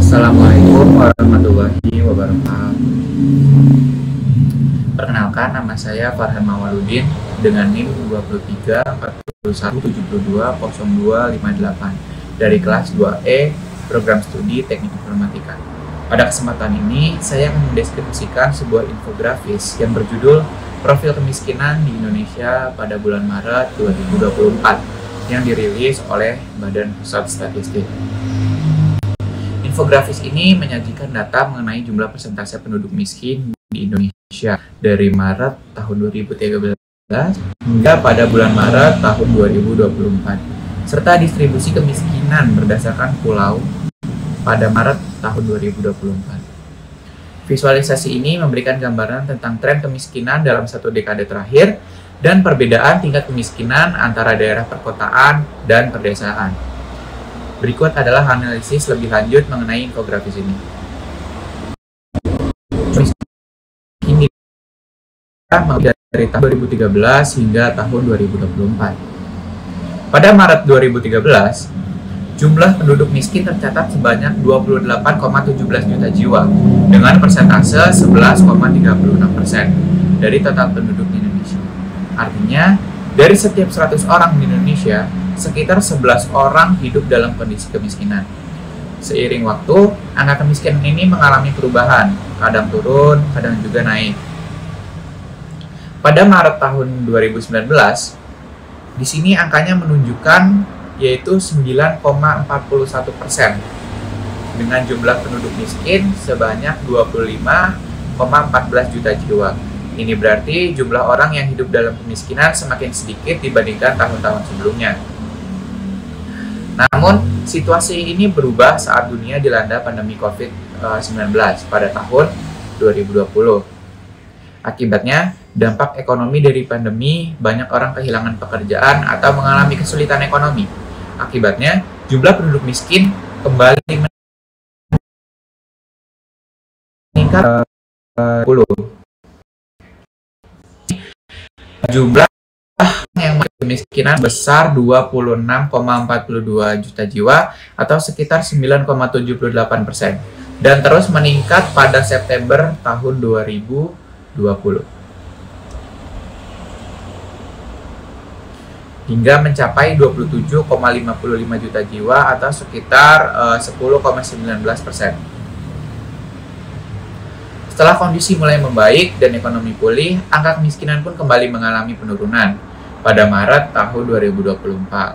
Assalamualaikum warahmatullahi wabarakatuh. Perkenalkan, nama saya Farhan Mawaludin dengan NIM 234172020258 dari kelas 2E Program Studi Teknik Informatika. Pada kesempatan ini, saya akan mendeskripsikan sebuah infografis yang berjudul Profil Kemiskinan di Indonesia pada bulan Maret 2024 yang dirilis oleh Badan Pusat Statistik. Infografis ini menyajikan data mengenai jumlah persentase penduduk miskin di Indonesia dari Maret tahun 2013 hingga pada bulan Maret tahun 2024, serta distribusi kemiskinan berdasarkan pulau pada Maret tahun 2024. Visualisasi ini memberikan gambaran tentang tren kemiskinan dalam satu dekade terakhir dan perbedaan tingkat kemiskinan antara daerah perkotaan dan pedesaan. Berikut adalah analisis lebih lanjut mengenai infografis ini. Ini dari tahun 2013 hingga tahun 2024. Pada Maret 2013, jumlah penduduk miskin tercatat sebanyak 28,17 juta jiwa dengan persentase 11,36% dari total penduduk di Indonesia. Artinya, dari setiap 100 orang di Indonesia, sekitar 11 orang hidup dalam kondisi kemiskinan. Seiring waktu, angka kemiskinan ini mengalami perubahan, kadang turun, kadang juga naik. Pada Maret tahun 2019, di sini angkanya menunjukkan yaitu 9,41% dengan jumlah penduduk miskin sebanyak 25,14 juta jiwa. Ini berarti jumlah orang yang hidup dalam kemiskinan semakin sedikit dibandingkan tahun-tahun sebelumnya. Namun, situasi ini berubah saat dunia dilanda pandemi COVID-19 pada tahun 2020. Akibatnya, dampak ekonomi dari pandemi, banyak orang kehilangan pekerjaan atau mengalami kesulitan ekonomi. Akibatnya, jumlah penduduk miskin kembali meningkat 10. Jumlah yang kemiskinan besar 26,42 juta jiwa atau sekitar 9,78% dan terus meningkat pada September tahun 2020 hingga mencapai 27,55 juta jiwa atau sekitar 10,19%. Setelah kondisi mulai membaik dan ekonomi pulih, angka kemiskinan pun kembali mengalami penurunan pada Maret tahun 2024.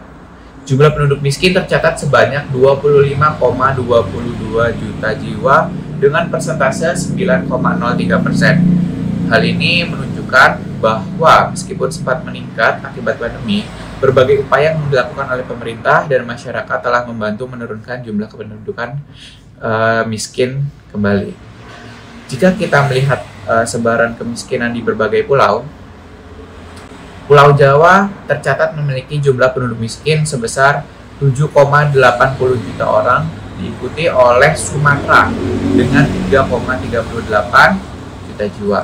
Jumlah penduduk miskin tercatat sebanyak 25,22 juta jiwa dengan persentase 9,03%. Hal ini menunjukkan bahwa meskipun sempat meningkat akibat pandemi, berbagai upaya yang dilakukan oleh pemerintah dan masyarakat telah membantu menurunkan jumlah kependudukan miskin kembali. Jika kita melihat sebaran kemiskinan di berbagai pulau, Pulau Jawa tercatat memiliki jumlah penduduk miskin sebesar 7,80 juta orang, diikuti oleh Sumatera dengan 3,38 juta jiwa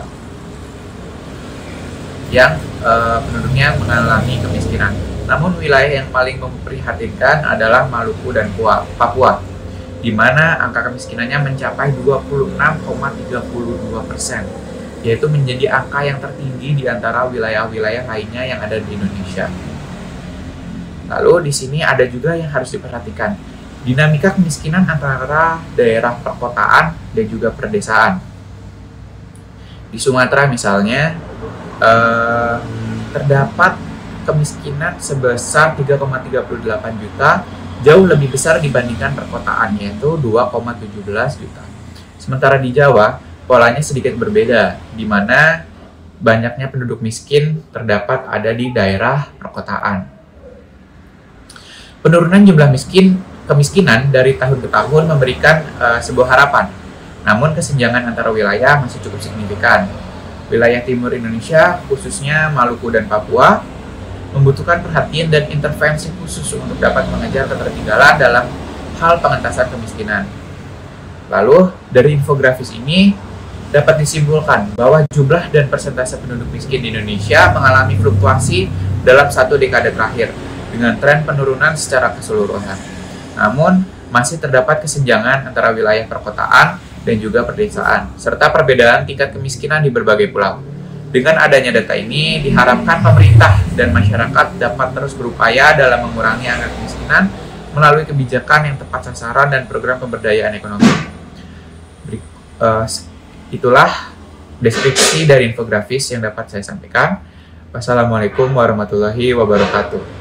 yang penduduknya mengalami kemiskinan. Namun wilayah yang paling memprihatinkan adalah Maluku dan Papua, di mana angka kemiskinannya mencapai 26,32%, yaitu menjadi angka yang tertinggi di antara wilayah-wilayah lainnya yang ada di Indonesia. Lalu di sini ada juga yang harus diperhatikan, dinamika kemiskinan antara daerah perkotaan dan juga perdesaan. Di Sumatera misalnya, terdapat kemiskinan sebesar 3,38 juta, jauh lebih besar dibandingkan perkotaan, yaitu 2,17 juta. Sementara di Jawa, polanya sedikit berbeda, di mana banyaknya penduduk miskin terdapat ada di daerah perkotaan. Penurunan jumlah kemiskinan dari tahun ke tahun memberikan sebuah harapan, namun kesenjangan antara wilayah masih cukup signifikan. Wilayah timur Indonesia, khususnya Maluku dan Papua, membutuhkan perhatian dan intervensi khusus untuk dapat mengejar ketertinggalan dalam hal pengentasan kemiskinan. Lalu, dari infografis ini dapat disimpulkan bahwa jumlah dan persentase penduduk miskin di Indonesia mengalami fluktuasi dalam satu dekade terakhir dengan tren penurunan secara keseluruhan. Namun, masih terdapat kesenjangan antara wilayah perkotaan dan juga perdesaan, serta perbedaan tingkat kemiskinan di berbagai pulau. Dengan adanya data ini, diharapkan pemerintah dan masyarakat dapat terus berupaya dalam mengurangi angka kemiskinan melalui kebijakan yang tepat sasaran dan program pemberdayaan ekonomi. Itulah deskripsi dari infografis yang dapat saya sampaikan. Wassalamualaikum warahmatullahi wabarakatuh.